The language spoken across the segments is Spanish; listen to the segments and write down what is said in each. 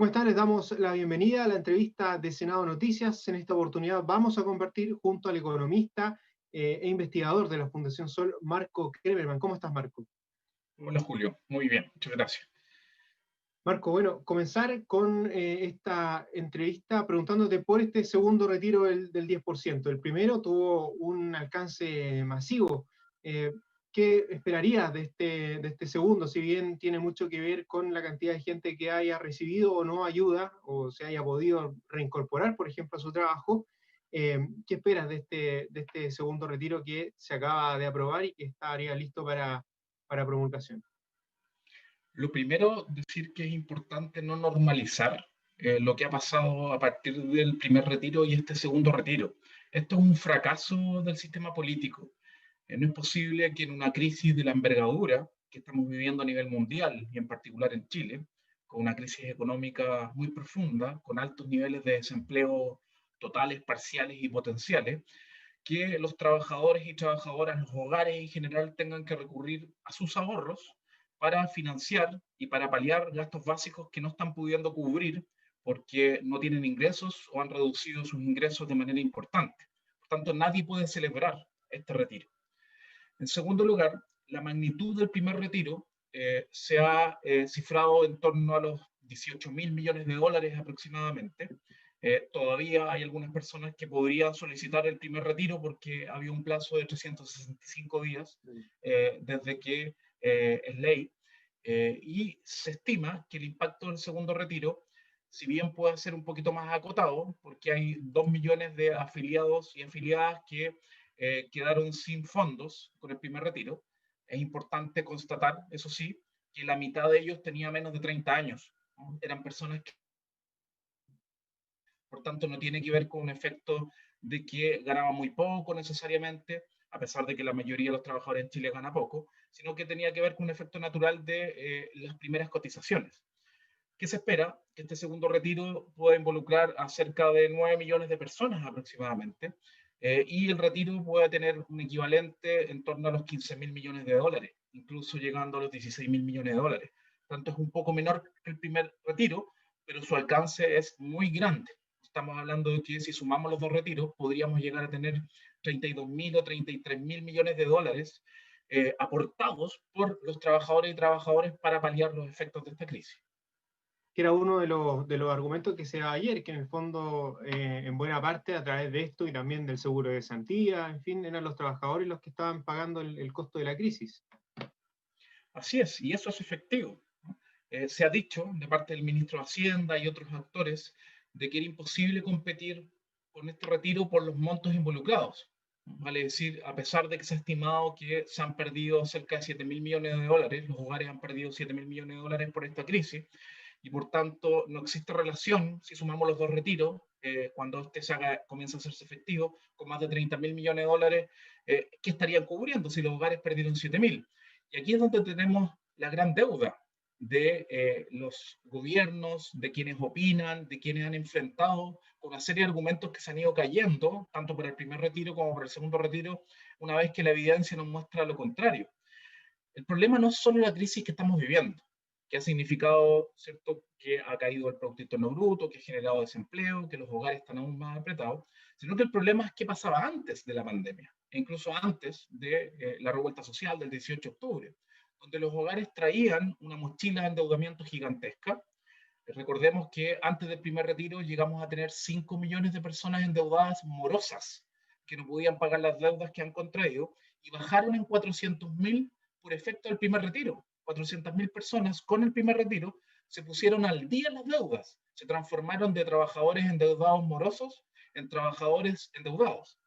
¿Cómo están? Les damos la bienvenida a la entrevista de Senado Noticias. En esta oportunidad vamos a compartir junto al economista e investigador de la Fundación Sol, Marco Kremerman. ¿Cómo estás, Marco? Hola Julio, muy bien, muchas gracias. Marco, bueno, comenzar con esta entrevista preguntándote por este segundo retiro del 10%. El primero tuvo un alcance masivo. Eh, ¿Qué esperarías de este segundo? Si bien tiene mucho que ver con la cantidad de gente que haya recibido o no ayuda, o se haya podido reincorporar, por ejemplo, a su trabajo, ¿qué esperas de este segundo retiro que se acaba de aprobar y que estaría listo para promulgación? Lo primero, decir que es importante no normalizar lo que ha pasado a partir del primer retiro y este segundo retiro. Esto es un fracaso del sistema político. No es posible que en una crisis de la envergadura que estamos viviendo a nivel mundial y en particular en Chile, con una crisis económica muy profunda, con altos niveles de desempleo totales, parciales y potenciales, que los trabajadores y trabajadoras, los hogares en general, tengan que recurrir a sus ahorros para financiar y para paliar gastos básicos que no están pudiendo cubrir porque no tienen ingresos o han reducido sus ingresos de manera importante. Por tanto, nadie puede celebrar este retiro. En segundo lugar, la magnitud del primer retiro se ha cifrado en torno a los 18.000 millones de dólares aproximadamente. Todavía hay algunas personas que podrían solicitar el primer retiro porque había un plazo de 365 días desde que es ley. Y se estima que el impacto del segundo retiro, si bien puede ser un poquito más acotado, porque hay 2 millones de afiliados y afiliadas que quedaron sin fondos con el primer retiro. Es importante constatar, eso sí, que la mitad de ellos tenía menos de 30 años, ¿no? Eran personas que, por tanto, no tiene que ver con un efecto de que ganaban muy poco necesariamente, a pesar de que la mayoría de los trabajadores en Chile gana poco, sino que tenía que ver con un efecto natural de las primeras cotizaciones. ¿Qué se espera? Que este segundo retiro pueda involucrar a cerca de 9 millones de personas aproximadamente, y el retiro pueda tener un equivalente en torno a los 15.000 millones de dólares, incluso llegando a los 16.000 millones de dólares. Tanto es un poco menor que el primer retiro, pero su alcance es muy grande. Estamos hablando de que si sumamos los dos retiros, podríamos llegar a tener 32.000 o 33.000 millones de dólares aportados por los trabajadores y trabajadoras para paliar los efectos de esta crisis. Que era uno de los argumentos que se daba ayer, que en el fondo, en buena parte, a través de esto y también del seguro de cesantía, en fin, eran los trabajadores los que estaban pagando el costo de la crisis. Así es, y eso es efectivo. Se ha dicho de parte del ministro de Hacienda y otros actores de que era imposible competir con este retiro por los montos involucrados. Vale decir, a pesar de que se ha estimado que se han perdido cerca de 7.000 millones de dólares, los hogares han perdido 7.000 millones de dólares por esta crisis, y por tanto no existe relación si sumamos los dos retiros, cuando este comienza a hacerse efectivo, con más de 30.000 millones de dólares, ¿qué estarían cubriendo si los hogares perdieron 7.000? Y aquí es donde tenemos la gran deuda de los gobiernos, de quienes opinan, de quienes han enfrentado con una serie de argumentos que se han ido cayendo, tanto por el primer retiro como por el segundo retiro, una vez que la evidencia nos muestra lo contrario. El problema no es solo la crisis que estamos viviendo, que ha significado, ¿cierto?, que ha caído el Producto Interno Bruto, que ha generado desempleo, que los hogares están aún más apretados, sino que el problema es qué pasaba antes de la pandemia, e incluso antes de la revuelta social del 18 de octubre, donde los hogares traían una mochila de endeudamiento gigantesca. Recordemos que antes del primer retiro llegamos a tener 5 millones de personas endeudadas morosas que no podían pagar las deudas que han contraído y bajaron en 400.000 por efecto del primer retiro. 400.000 personas con el primer retiro se pusieron al día en las deudas, se transformaron de trabajadores endeudados morosos en trabajadores endeudados.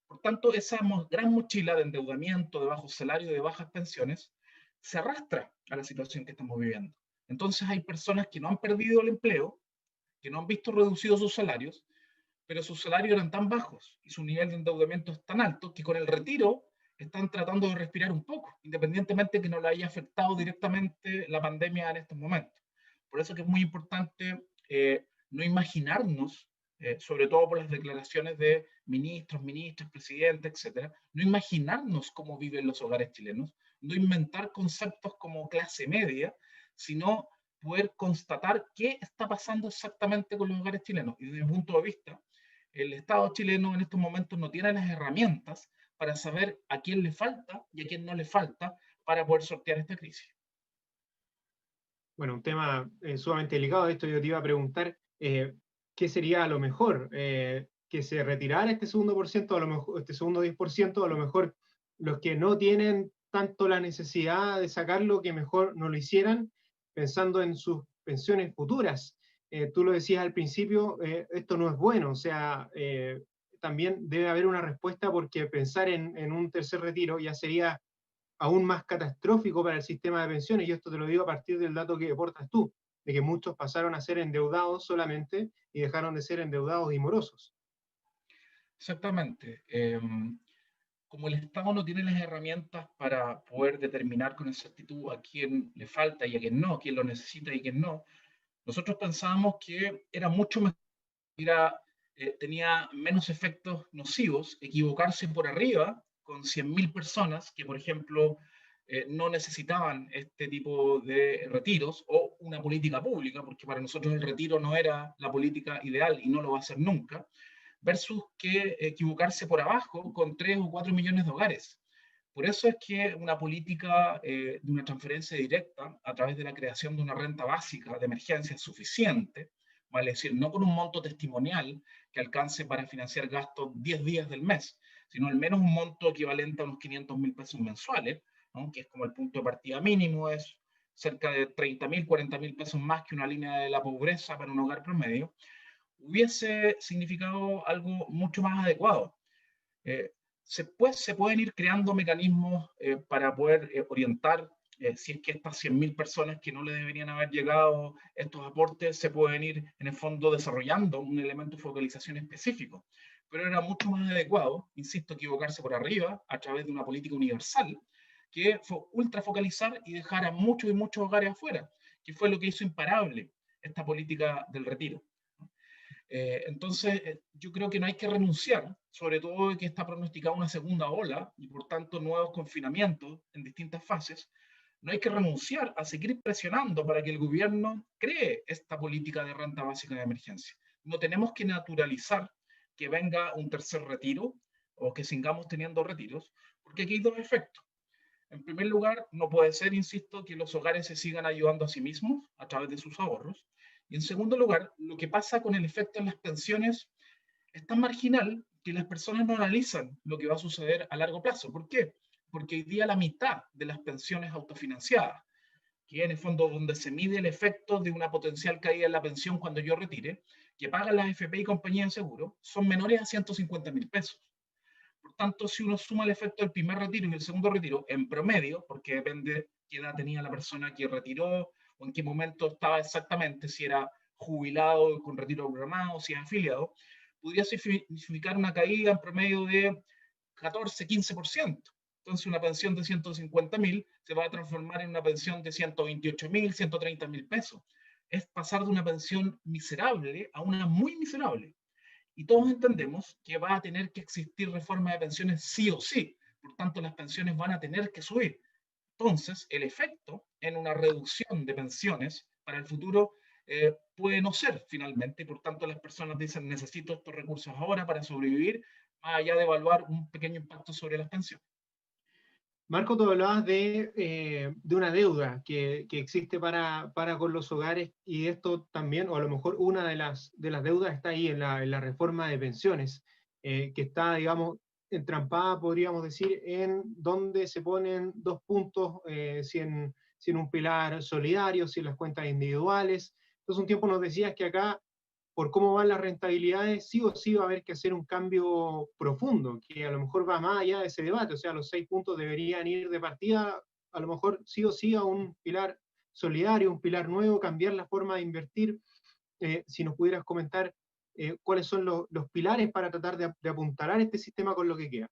Por tanto, esa gran mochila de endeudamiento, de bajos salarios, de bajas pensiones, se arrastra a la situación que estamos viviendo. Entonces hay personas que no han perdido el empleo, que no han visto reducidos sus salarios, pero sus salarios eran tan bajos y su nivel de endeudamiento es tan alto que con el retiro están tratando de respirar un poco, independientemente de que no le haya afectado directamente la pandemia en estos momentos. Por eso que es muy importante no imaginarnos, sobre todo por las declaraciones de ministros, ministras, presidentes, etcétera, no imaginarnos cómo viven los hogares chilenos, no inventar conceptos como clase media, sino poder constatar qué está pasando exactamente con los hogares chilenos. Y desde mi punto de vista, el Estado chileno en estos momentos no tiene las herramientas para saber a quién le falta y a quién no le falta para poder sortear esta crisis. Bueno, un tema sumamente delicado. Esto yo te iba a preguntar, ¿qué sería a lo mejor? ¿Que se retirara este segundo por ciento, a lo mejor, este segundo 10%, a lo mejor los que no tienen tanto la necesidad de sacarlo, que mejor no lo hicieran, pensando en sus pensiones futuras? Tú lo decías al principio, esto no es bueno, o sea, también debe haber una respuesta porque pensar en un tercer retiro ya sería aún más catastrófico para el sistema de pensiones, y esto te lo digo a partir del dato que aportas tú, de que muchos pasaron a ser endeudados solamente y dejaron de ser endeudados y morosos. Exactamente. Como el Estado no tiene las herramientas para poder determinar con exactitud a quién le falta y a quién no, quién lo necesita y quién no, nosotros pensábamos que era mucho mejor, tenía menos efectos nocivos equivocarse por arriba con 100.000 personas que, por ejemplo, no necesitaban este tipo de retiros o una política pública, porque para nosotros el retiro no era la política ideal y no lo va a ser nunca, versus que equivocarse por abajo con 3 o 4 millones de hogares. Por eso es que una política de una transferencia directa a través de la creación de una renta básica de emergencia suficiente, vale decir, no con un monto testimonial que alcance para financiar gastos 10 días del mes, sino al menos un monto equivalente a unos 500.000 pesos mensuales, ¿no? Que es como el punto de partida mínimo, es cerca de 30.000, 40.000 pesos más que una línea de la pobreza para un hogar promedio, hubiese significado algo mucho más adecuado. Eh, se pueden ir creando mecanismos para poder orientar si es que estas 100.000 personas que no le deberían haber llegado estos aportes se pueden ir en el fondo desarrollando un elemento de focalización específico. Pero era mucho más adecuado, insisto, equivocarse por arriba a través de una política universal que fue ultra focalizar y dejar a muchos y muchos hogares afuera, que fue lo que hizo imparable esta política del retiro. Entonces, yo creo que no hay que renunciar, sobre todo que está pronosticada una segunda ola y por tanto nuevos confinamientos en distintas fases. No hay que renunciar a seguir presionando para que el gobierno cree esta política de renta básica de emergencia. No tenemos que naturalizar que venga un tercer retiro o que sigamos teniendo retiros, porque aquí hay dos efectos. En primer lugar, no puede ser, insisto, que los hogares se sigan ayudando a sí mismos a través de sus ahorros. Y en segundo lugar, lo que pasa con el efecto en las pensiones es tan marginal que las personas no analizan lo que va a suceder a largo plazo. ¿Por qué? Porque hoy día la mitad de las pensiones autofinanciadas, que en el fondo donde se mide el efecto de una potencial caída en la pensión cuando yo retire, que pagan las FP y compañías de seguro, son menores a 150.000 pesos. Por tanto, si uno suma el efecto del primer retiro y el segundo retiro en promedio, porque depende qué edad tenía la persona que retiró o en qué momento estaba exactamente, si era jubilado con retiro programado, si es afiliado, podría significar una caída en promedio de 14-15%. Entonces, una pensión de 150.000 se va a transformar en una pensión de 128.000, 130.000 pesos. Es pasar de una pensión miserable a una muy miserable. Y todos entendemos que va a tener que existir reforma de pensiones sí o sí. Por tanto, las pensiones van a tener que subir. Entonces, el efecto en una reducción de pensiones para el futuro puede no ser finalmente. Y por tanto, las personas dicen, necesito estos recursos ahora para sobrevivir, más allá de evaluar un pequeño impacto sobre las pensiones. Marco, tú hablabas de una deuda que existe para con los hogares, y esto también, o a lo mejor una de las deudas está ahí en la reforma de pensiones, que está, digamos, entrampada, podríamos decir, en donde se ponen dos puntos, si en un pilar solidario, si en las cuentas individuales. Entonces, un tiempo nos decías que acá, por cómo van las rentabilidades, sí o sí va a haber que hacer un cambio profundo, que a lo mejor va más allá de ese debate. O sea, los 6 puntos deberían ir de partida, a lo mejor sí o sí, a un pilar solidario, un pilar nuevo, cambiar la forma de invertir. Si nos pudieras comentar cuáles son los pilares para tratar de apuntalar este sistema con lo que queda.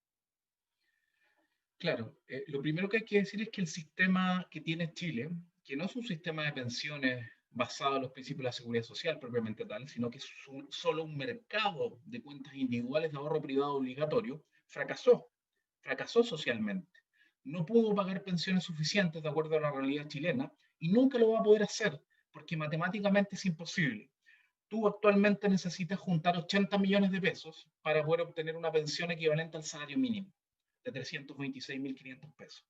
Claro, lo primero que hay que decir es que el sistema que tiene Chile, que no es un sistema de pensiones basado en los principios de la seguridad social propiamente tal, sino que es solo un mercado de cuentas individuales de ahorro privado obligatorio, fracasó socialmente. No pudo pagar pensiones suficientes de acuerdo a la realidad chilena y nunca lo va a poder hacer porque matemáticamente es imposible. Tú actualmente necesitas juntar 80 millones de pesos para poder obtener una pensión equivalente al salario mínimo de 326.500 pesos.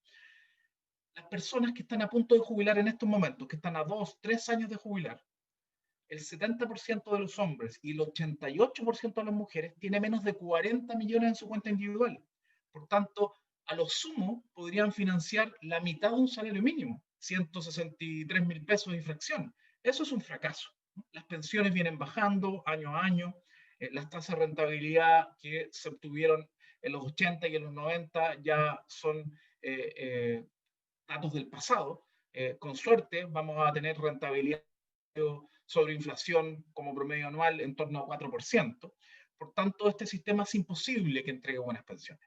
Las personas que están a punto de jubilar en estos momentos, que están a 2, 3 años de jubilar, el 70% de los hombres y el 88% de las mujeres tiene menos de 40 millones en su cuenta individual. Por tanto, a lo sumo podrían financiar la mitad de un salario mínimo, 163.000 pesos de fracción. Eso es un fracaso. Las pensiones vienen bajando año a año, las tasas de rentabilidad que se obtuvieron en los 80 y en los 90 ya son datos del pasado. Con suerte vamos a tener rentabilidad sobre inflación como promedio anual en torno a 4%. Por tanto, este sistema es imposible que entregue buenas pensiones.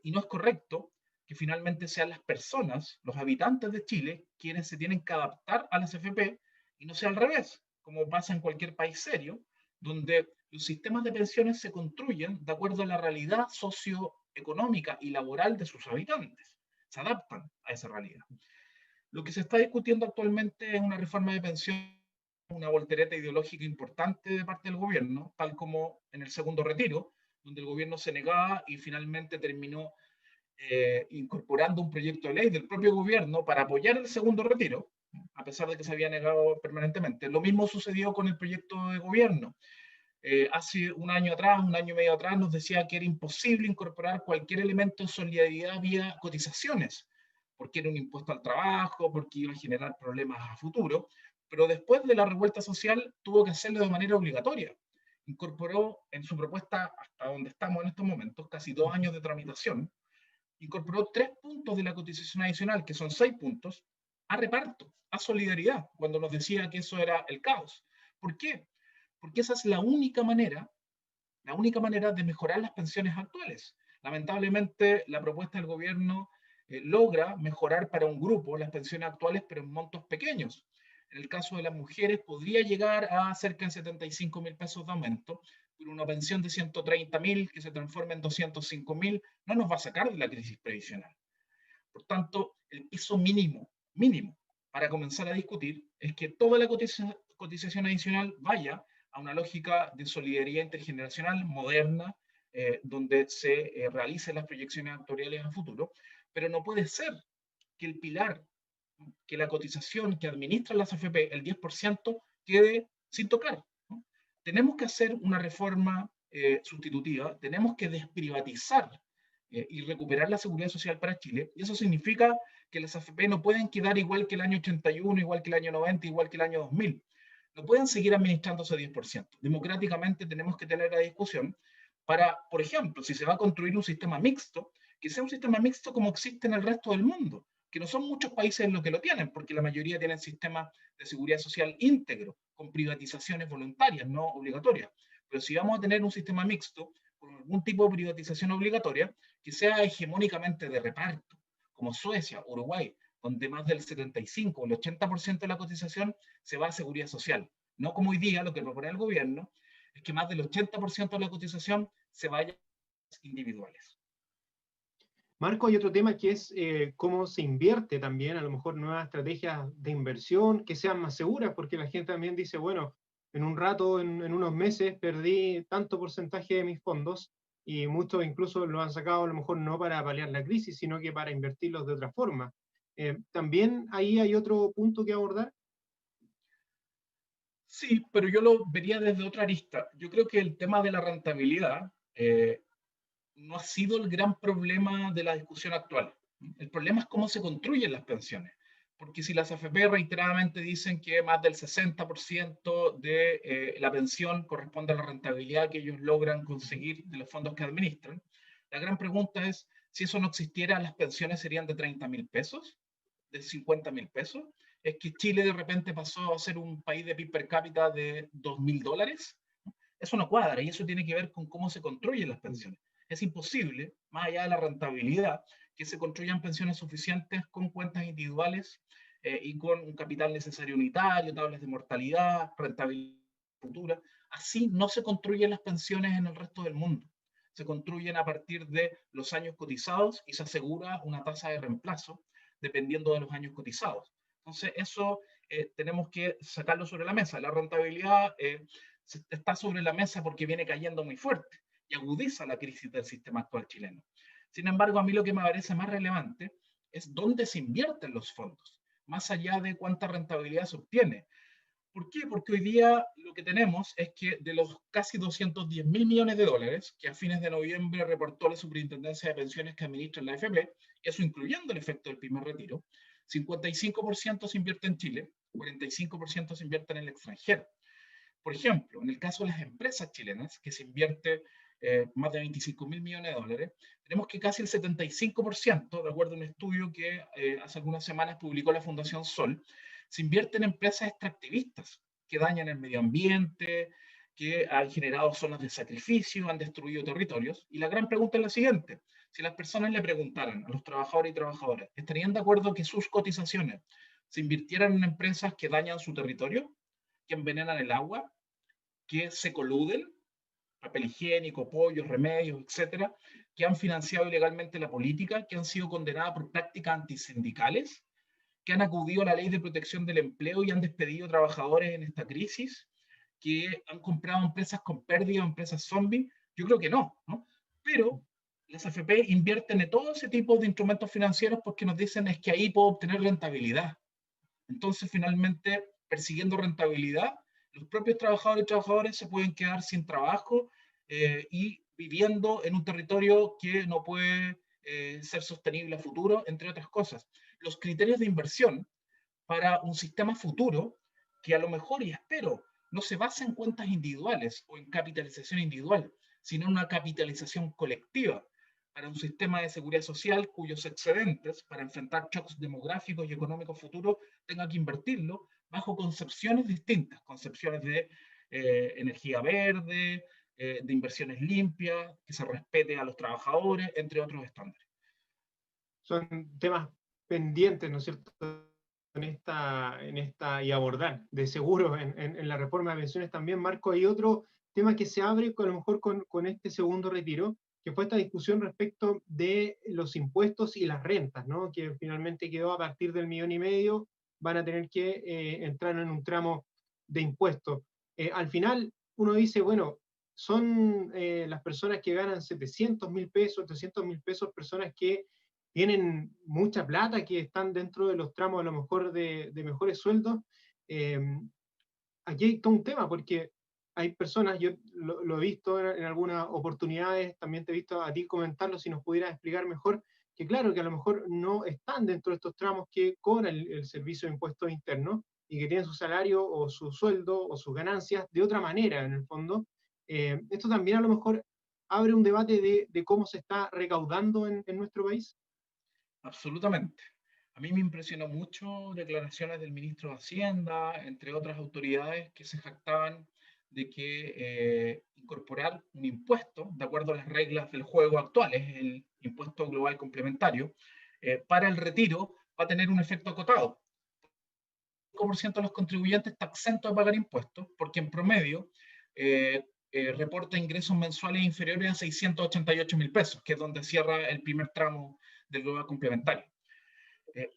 Y no es correcto que finalmente sean las personas, los habitantes de Chile, quienes se tienen que adaptar a las AFP y no sea al revés, como pasa en cualquier país serio, donde los sistemas de pensiones se construyen de acuerdo a la realidad socioeconómica y laboral de sus habitantes. Se adaptan a esa realidad. Lo que se está discutiendo actualmente es una reforma de pensiones, una voltereta ideológica importante de parte del gobierno, tal como en el segundo retiro, donde el gobierno se negaba y finalmente terminó incorporando un proyecto de ley del propio gobierno para apoyar el segundo retiro, a pesar de que se había negado permanentemente. Lo mismo sucedió con el proyecto de gobierno. Hace un año atrás, un año y medio atrás, nos decía que era imposible incorporar cualquier elemento de solidaridad vía cotizaciones, porque era un impuesto al trabajo, porque iba a generar problemas a futuro, pero después de la revuelta social tuvo que hacerlo de manera obligatoria. Incorporó en su propuesta, hasta donde estamos en estos momentos, casi 2 años de tramitación, incorporó 3 puntos de la cotización adicional, que son 6 puntos, a reparto, a solidaridad, cuando nos decía que eso era el caos. ¿Por qué? Porque esa es la única manera de mejorar las pensiones actuales. Lamentablemente, la propuesta del gobierno logra mejorar para un grupo las pensiones actuales, pero en montos pequeños. En el caso de las mujeres, podría llegar a cerca de 75.000 pesos de aumento, pero una pensión de 130.000 que se transforma en 205.000 no nos va a sacar de la crisis previsional. Por tanto, el piso mínimo para comenzar a discutir es que toda la cotización adicional vaya a una lógica de solidaridad intergeneracional moderna, donde se realicen las proyecciones actuariales a futuro, pero no puede ser que el pilar, que la cotización que administran las AFP, el 10%, quede sin tocar, ¿no? Tenemos que hacer una reforma sustitutiva, tenemos que desprivatizar y recuperar la seguridad social para Chile, y eso significa que las AFP no pueden quedar igual que el año 81, igual que el año 90, igual que el año 2000. No pueden seguir administrándose 10%. Democráticamente tenemos que tener la discusión para, por ejemplo, si se va a construir un sistema mixto, que sea un sistema mixto como existe en el resto del mundo, que no son muchos países los que lo tienen, porque la mayoría tienen sistemas de seguridad social íntegro, con privatizaciones voluntarias, no obligatorias. Pero si vamos a tener un sistema mixto, con algún tipo de privatización obligatoria, que sea hegemónicamente de reparto, como Suecia, Uruguay, donde más del 75 o el 80% de la cotización se va a seguridad social. No como hoy día, lo que propone el gobierno, es que más del 80% de la cotización se vaya a las individuales. Marco, hay otro tema que es cómo se invierte también, a lo mejor nuevas estrategias de inversión que sean más seguras, porque la gente también dice, bueno, en un rato, en unos meses, perdí tanto porcentaje de mis fondos y muchos incluso lo han sacado a lo mejor no para paliar la crisis, sino que para invertirlos de otra forma. También ahí hay otro punto que abordar. Sí, pero yo lo vería desde otra arista. Yo creo que el tema de la rentabilidad no ha sido el gran problema de la discusión actual. El problema es cómo se construyen las pensiones. Porque si las AFP reiteradamente dicen que más del 60% de la pensión corresponde a la rentabilidad que ellos logran conseguir de los fondos que administran, la gran pregunta es, si eso no existiera, ¿las pensiones serían de 30.000 pesos? ¿De 50.000 pesos? ¿Es que Chile de repente pasó a ser un país de PIB per cápita de $2.000? Eso no cuadra y eso tiene que ver con cómo se construyen las pensiones. Es imposible, más allá de la rentabilidad, que se construyan pensiones suficientes con cuentas individuales y con un capital necesario unitario, tablas de mortalidad, rentabilidad futura. Así no se construyen las pensiones en el resto del mundo. Se construyen a partir de los años cotizados y se asegura una tasa de reemplazo dependiendo de los años cotizados. Entonces, eso tenemos que sacarlo sobre la mesa. La rentabilidad está sobre la mesa porque viene cayendo muy fuerte y agudiza la crisis del sistema actual chileno. Sin embargo, a mí lo que me parece más relevante es dónde se invierten los fondos, más allá de cuánta rentabilidad se obtiene. ¿Por qué? Porque hoy día lo que tenemos es que de los casi 210.000 millones de dólares que a fines de noviembre reportó la Superintendencia de Pensiones que administra la AFP, eso incluyendo el efecto del primer retiro, 55% se invierte en Chile, 45% se invierte en el extranjero. Por ejemplo, en el caso de las empresas chilenas, que se invierte más de 25.000 millones de dólares, tenemos que casi el 75%, de acuerdo a un estudio que hace algunas semanas publicó la Fundación Sol, se invierte en empresas extractivistas que dañan el medio ambiente, que han generado zonas de sacrificio, han destruido territorios. Y la gran pregunta es la siguiente: si las personas le preguntaran a los trabajadores y trabajadoras, ¿estarían de acuerdo que sus cotizaciones se invirtieran en empresas que dañan su territorio, que envenenan el agua, que se coluden, papel higiénico, pollos, remedios, etcétera, que han financiado ilegalmente la política, que han sido condenadas por prácticas antisindicales, que han acudido a la ley de protección del empleo y han despedido trabajadores en esta crisis, que han comprado empresas con pérdida, empresas zombies? Yo creo que no, ¿no? Pero las AFP invierten en todo ese tipo de instrumentos financieros porque nos dicen es que ahí puedo obtener rentabilidad. Entonces, finalmente, persiguiendo rentabilidad, los propios trabajadores y trabajadoras se pueden quedar sin trabajo y viviendo en un territorio que no puede ser sostenible a futuro, entre otras cosas. Los criterios de inversión para un sistema futuro que a lo mejor, y espero, no se basa en cuentas individuales o en capitalización individual, sino en una capitalización colectiva para un sistema de seguridad social cuyos excedentes para enfrentar shocks demográficos y económicos futuros tenga que invertirlo bajo concepciones distintas, concepciones de energía verde, de inversiones limpias, que se respete a los trabajadores, entre otros estándares. Son temas pendientes, ¿no es cierto?, y abordar, de seguro, en la reforma de pensiones también, Marco. Hay otro tema que se abre a lo mejor con este segundo retiro, que fue esta discusión respecto de los impuestos y las rentas, ¿no?, que finalmente quedó a partir del 1,5 millones, van a tener que entrar en un tramo de impuestos. Al final, uno dice, bueno, son las personas que ganan 700.000 pesos, 300.000 pesos, personas que tienen mucha plata, que están dentro de los tramos a lo mejor de mejores sueldos. Aquí hay todo un tema, porque hay personas, yo lo he visto en algunas oportunidades, también te he visto a ti comentarlo, si nos pudieras explicar mejor, que claro, que a lo mejor no están dentro de estos tramos que cobran el servicio de impuestos internos, y que tienen su salario o su sueldo o sus ganancias de otra manera, en el fondo. Esto también a lo mejor abre un debate de cómo se está recaudando en nuestro país. Absolutamente. A mí me impresionó mucho declaraciones del ministro de Hacienda, entre otras autoridades, que se jactaban de que incorporar un impuesto, de acuerdo a las reglas del juego actuales, el impuesto global complementario, para el retiro va a tener un efecto acotado. El 5% de los contribuyentes está exento de pagar impuestos porque en promedio reporta ingresos mensuales inferiores a 688.000 pesos, que es donde cierra el primer tramo del global complementario.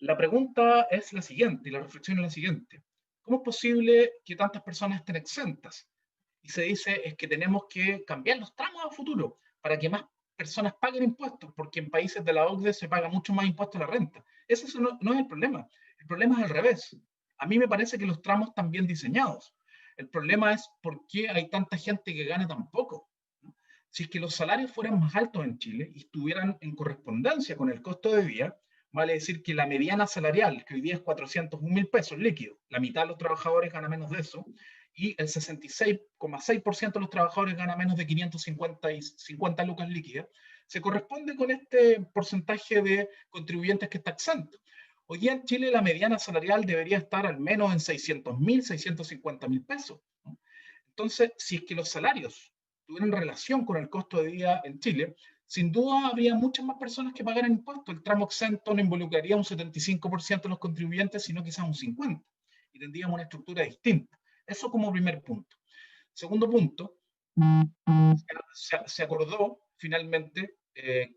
La pregunta es la siguiente, y la reflexión es la siguiente: ¿cómo es posible que tantas personas estén exentas? Y se dice es que tenemos que cambiar los tramos a futuro para que más personas paguen impuestos, porque en países de la OCDE se paga mucho más impuesto a la renta. Ese no es el problema es al revés. A mí me parece que los tramos están bien diseñados. El problema es por qué hay tanta gente que gana tan poco. Si es que los salarios fueran más altos en Chile y estuvieran en correspondencia con el costo de vida, vale decir que la mediana salarial, que hoy día es 401.000 pesos líquidos, la mitad de los trabajadores gana menos de eso, y el 66,6% de los trabajadores gana menos de 550 lucas líquidas, se corresponde con este porcentaje de contribuyentes que está exento. Hoy día en Chile la mediana salarial debería estar al menos en 600.000, 650.000 pesos, ¿no? Entonces, si es que los salarios tuvieran relación con el costo de vida en Chile, sin duda habría muchas más personas que pagaran impuestos. El tramo exento no involucraría un 75% de los contribuyentes, sino quizás un 50%. Y tendríamos una estructura distinta. Eso como primer punto. Segundo punto, se acordó finalmente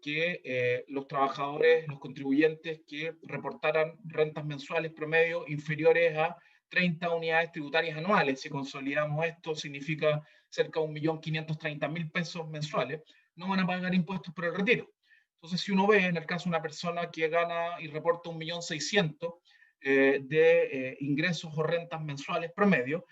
que los trabajadores, los contribuyentes que reportaran rentas mensuales promedio inferiores a 30 unidades tributarias anuales. Si consolidamos esto, significa cerca de 1.530.000 pesos mensuales. No van a pagar impuestos por el retiro. Entonces, si uno ve, en el caso de una persona que gana y reporta 1.600.000 de ingresos o rentas mensuales promedio,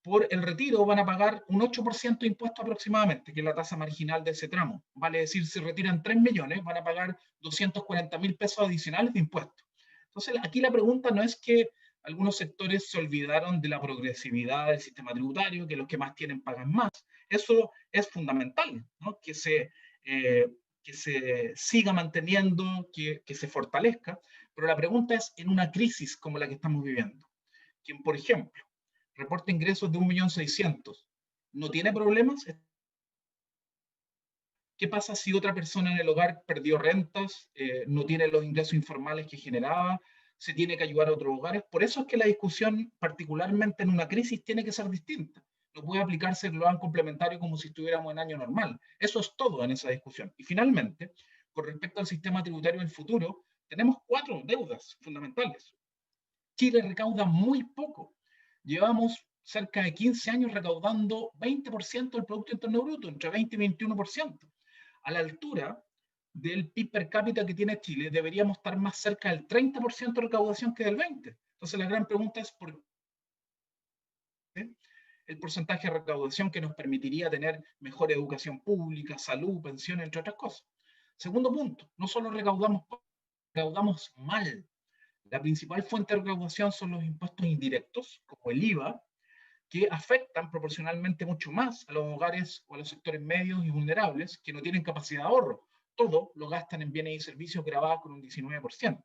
por el retiro van a pagar un 8% de impuesto aproximadamente, que es la tasa marginal de ese tramo. Vale decir, si retiran 3 millones, van a pagar 240.000 pesos adicionales de impuestos. Entonces, aquí la pregunta no es que algunos sectores se olvidaron de la progresividad del sistema tributario, que los que más tienen pagan más. Eso es fundamental, ¿no? Que se siga manteniendo, que se fortalezca. Pero la pregunta es, en una crisis como la que estamos viviendo, quien, por ejemplo, reporta ingresos de 1.600.000, ¿no tiene problemas? ¿Qué pasa si otra persona en el hogar perdió rentas, no tiene los ingresos informales que generaba, se tiene que ayudar a otros hogares? Por eso es que la discusión, particularmente en una crisis, tiene que ser distinta. No puede aplicarse el global complementario como si estuviéramos en año normal. Eso es todo en esa discusión. Y finalmente, con respecto al sistema tributario del futuro, tenemos 4 deudas fundamentales. Chile recauda muy poco. Llevamos cerca de 15 años recaudando 20% del Producto Interno Bruto, entre 20 y 21%. A la altura del PIB per cápita que tiene Chile, deberíamos estar más cerca del 30% de recaudación que del 20%. Entonces la gran pregunta es por qué el porcentaje de recaudación que nos permitiría tener mejor educación pública, salud, pensiones, entre otras cosas. Segundo punto, no solo recaudamos mal. La principal fuente de recaudación son los impuestos indirectos, como el IVA, que afectan proporcionalmente mucho más a los hogares o a los sectores medios y vulnerables que no tienen capacidad de ahorro. Todo lo gastan en bienes y servicios gravados con un 19%.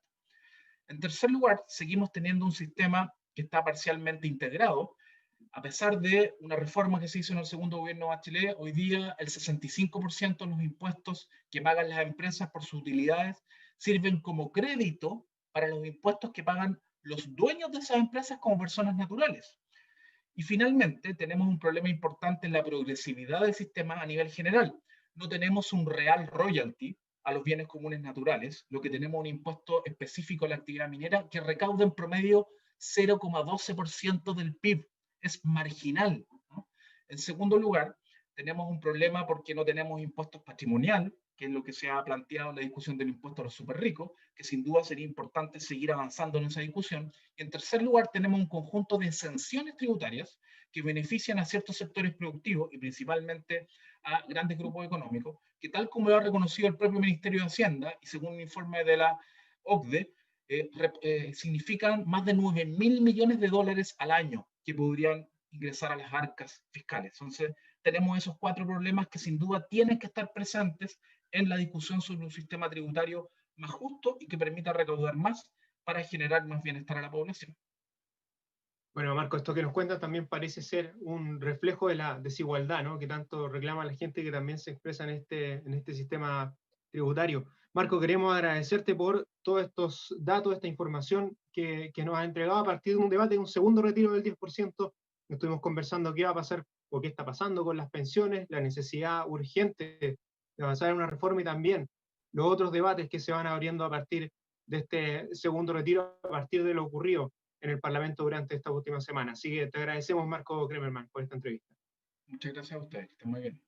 En tercer lugar, seguimos teniendo un sistema que está parcialmente integrado. A pesar de una reforma que se hizo en el segundo gobierno de Bachelet, hoy día el 65% de los impuestos que pagan las empresas por sus utilidades sirven como crédito para los impuestos que pagan los dueños de esas empresas como personas naturales. Y finalmente, tenemos un problema importante en la progresividad del sistema a nivel general. No tenemos un real royalty a los bienes comunes naturales, lo que tenemos un impuesto específico a la actividad minera que recauda en promedio 0,12% del PIB. Es marginal, ¿no? En segundo lugar, tenemos un problema porque no tenemos impuestos patrimonial, que es lo que se ha planteado en la discusión del impuesto a los superricos, que sin duda sería importante seguir avanzando en esa discusión. Y en tercer lugar, tenemos un conjunto de exenciones tributarias que benefician a ciertos sectores productivos y principalmente a grandes grupos económicos, que tal como lo ha reconocido el propio Ministerio de Hacienda y según un informe de la OCDE, significan más de 9.000 millones de dólares al año que podrían ingresar a las arcas fiscales. Entonces, tenemos esos 4 problemas que sin duda tienen que estar presentes en la discusión sobre un sistema tributario más justo y que permita recaudar más para generar más bienestar a la población. Bueno, Marco, esto que nos cuentas también parece ser un reflejo de la desigualdad, ¿no? Que tanto reclama la gente que también se expresa en este sistema tributario. Marco, queremos agradecerte por todos estos datos, esta información que nos has entregado a partir de un debate de un segundo retiro del 10%. Estuvimos conversando qué va a pasar o qué está pasando con las pensiones, la necesidad urgente de avanzar en una reforma y también los otros debates que se van abriendo a partir de este segundo retiro, a partir de lo ocurrido en el Parlamento durante esta última semana. Así que te agradecemos, Marco Kremerman, por esta entrevista. Muchas gracias a ustedes, que estén muy bien.